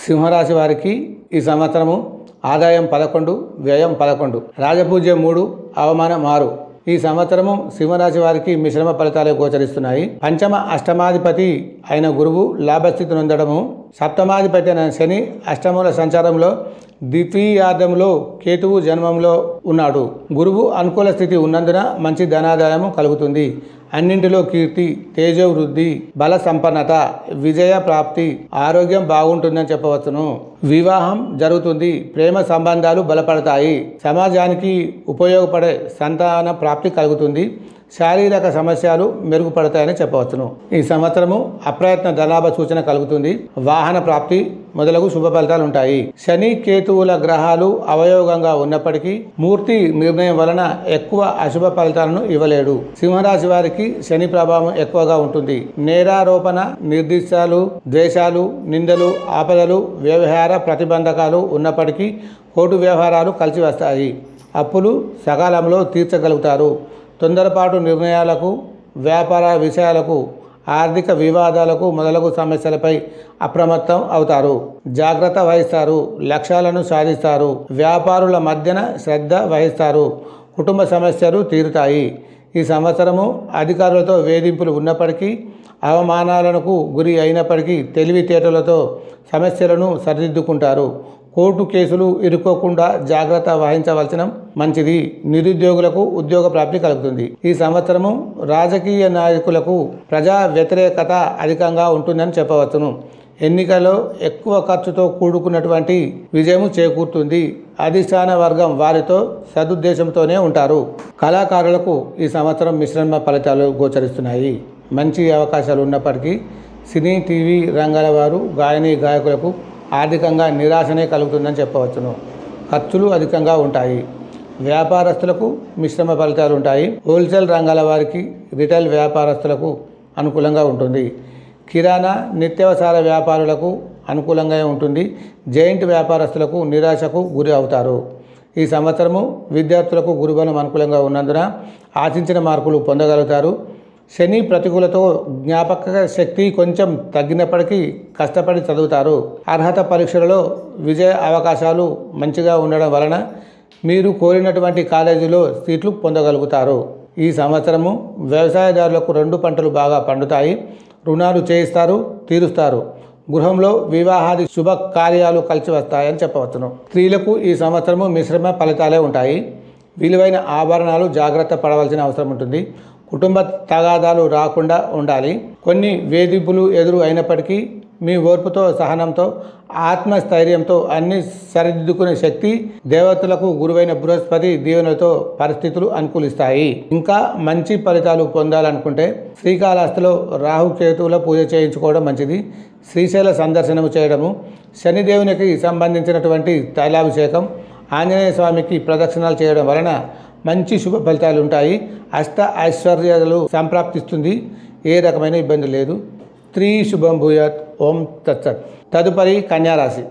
సింహరాశి వారికి ఈ సంవత్సరము ఆదాయం 11, వ్యయం 11, రాజపూజ్యం 3, అవమానం 6. ఈ సంవత్సరము సింహరాశి వారికి మిశ్రమ ఫలితాలే గోచరిస్తున్నాయి. పంచమ అష్టమాధిపతి అయిన గురువు లాభస్థితి నొందడము, సప్తమాధిపతి అయిన శని అష్టముల సంచారంలో, ద్వితీయార్థంలో కేతువు జన్మంలో ఉన్నాడు. గురువు అనుకూల స్థితి ఉన్నందున మంచి ధనాదాయము కలుగుతుంది. అన్నింటిలో కీర్తి, తేజవృద్ధి, బల సంపన్నత, విజయ ప్రాప్తి, ఆరోగ్యం బాగుంటుందని చెప్పవచ్చును. వివాహం జరుగుతుంది. ప్రేమ సంబంధాలు బలపడతాయి. సమాజానికి ఉపయోగపడే సంతాన ప్రాప్తి కలుగుతుంది. శారీరక సమస్యలు మెరుగుపడతాయని చెప్పవచ్చును. ఈ సంవత్సరము అప్రయత్న ధనాభ సూచన కలుగుతుంది. వాహన ప్రాప్తి మొదలగు శుభ ఫలితాలు ఉంటాయి. శని కేతువుల గ్రహాలు అవయోగంగా ఉన్నప్పటికీ మూర్తి నిర్ణయం వలన ఎక్కువ అశుభ ఫలితాలను ఇవ్వలేడు. సింహరాశి వారికి శని ప్రభావం ఎక్కువగా ఉంటుంది. నేరారోపణ, నిర్దిష్టాలు, ద్వేషాలు, నిందలు, ఆపదలు, వ్యవహార ప్రతిబంధకాలు ఉన్నప్పటికీ కోర్టు వ్యవహారాలు కలిసి వస్తాయి. అప్పులు సకాలంలో తీర్చగలుగుతారు. తొందరపాటు నిర్ణయాలకు, వ్యాపార విషయాలకు, ఆర్థిక వివాదాలకు మొదలగు సమస్యలపై అప్రమత్తం అవుతారు. జాగ్రత్త వహిస్తారు. లక్ష్యాలను సాధిస్తారు. వ్యాపారుల మధ్యన శ్రద్ధ వహిస్తారు. కుటుంబ సమస్యలు తీరుతాయి. ఈ సంవత్సరము అధికారులతో వేధింపులు ఉన్నప్పటికీ, అవమానాలకు గురి అయినప్పటికీ తెలివితేటలతో సమస్యలను సరిదిద్దుకుంటారు. కోర్టు కేసులు ఇరుక్కోకుండా జాగ్రత్త వహించవలసిన మంచిది. నిరుద్యోగులకు ఉద్యోగ ప్రాప్తి కలుగుతుంది. ఈ సంవత్సరము రాజకీయ నాయకులకు ప్రజా వ్యతిరేకత అధికంగా ఉంటుందని చెప్పవచ్చును. ఎన్నికల్లో ఎక్కువ ఖర్చుతో కూడుకున్నటువంటి విజయము చేకూరుతుంది. అధిష్టాన వర్గం వారితో సదుద్దేశంతోనే ఉంటారు. కళాకారులకు ఈ సంవత్సరం మిశ్రమ ఫలితాలు గోచరిస్తున్నాయి. మంచి అవకాశాలు ఉన్నప్పటికీ సినీ, టీవీ రంగాల వారు, గాయకులకు ఆర్థికంగా నిరాశనే కలుగుతుందని చెప్పవచ్చును. ఖర్చులు అధికంగా ఉంటాయి. వ్యాపారస్తులకు మిశ్రమ ఫలితాలు ఉంటాయి. హోల్సేల్ రంగాల వారికి, రిటైల్ వ్యాపారస్తులకు అనుకూలంగా ఉంటుంది. కిరాణా, నిత్యావసర వ్యాపారులకు అనుకూలంగా ఉంటుంది. జైంట్ వ్యాపారస్తులకు నిరాశకు గురి అవుతారు. ఈ సంవత్సరము విద్యార్థులకు గురుబలం అనుకూలంగా ఉన్నందున ఆశించిన మార్కులు పొందగలుగుతారు. శని ప్రతికూలతో జ్ఞాపక శక్తి కొంచెం తగ్గినప్పటికీ కష్టపడి చదువుతారు. అర్హత పరీక్షలలో విజయ అవకాశాలు మంచిగా ఉండడం వలన మీరు కోరినటువంటి కాలేజీలో సీట్లు పొందగలుగుతారు. ఈ సంవత్సరము వ్యవసాయదారులకు 2 పంటలు బాగా పండుతాయి. రుణాలు చేయిస్తారు, తీరుస్తారు. గృహంలో వివాహాది శుభ కార్యాలు కలిసి వస్తాయని చెప్పవచ్చును. స్త్రీలకు ఈ సంవత్సరము మిశ్రమ ఫలితాలే ఉంటాయి. విలువైన ఆభరణాలు జాగ్రత్త పడవలసిన అవసరం ఉంటుంది. కుటుంబ తగాదాలు రాకుండా ఉండాలి. కొన్ని వేధింపులు ఎదురు అయినప్పటికీ మీ ఓర్పుతో, సహనంతో, ఆత్మస్థైర్యంతో అన్ని సరిదిద్దుకునే శక్తి దేవతలకు గురువైన బృహస్పతి దీవెనలతో పరిస్థితులు అనుకూలిస్తాయి. ఇంకా మంచి ఫలితాలు పొందాలనుకుంటే శ్రీకాళహస్తిలో రాహుకేతువుల పూజ చేయించుకోవడం మంచిది. శ్రీశైల సందర్శనము చేయడము, శనిదేవునికి సంబంధించినటువంటి తైలాభిషేకం, ఆంజనేయ స్వామికి ప్రదక్షిణాలు చేయడం వలన మంచి శుభ ఫలితాలు ఉంటాయి. అష్ట ఐశ్వర్యాలు సంప్రాప్తిస్తుంది. ఏ రకమైన ఇబ్బంది లేదు. స్త్రీ శుభం భూయాత్. ఓం తత్సత్. తదుపరి కన్యారాశి.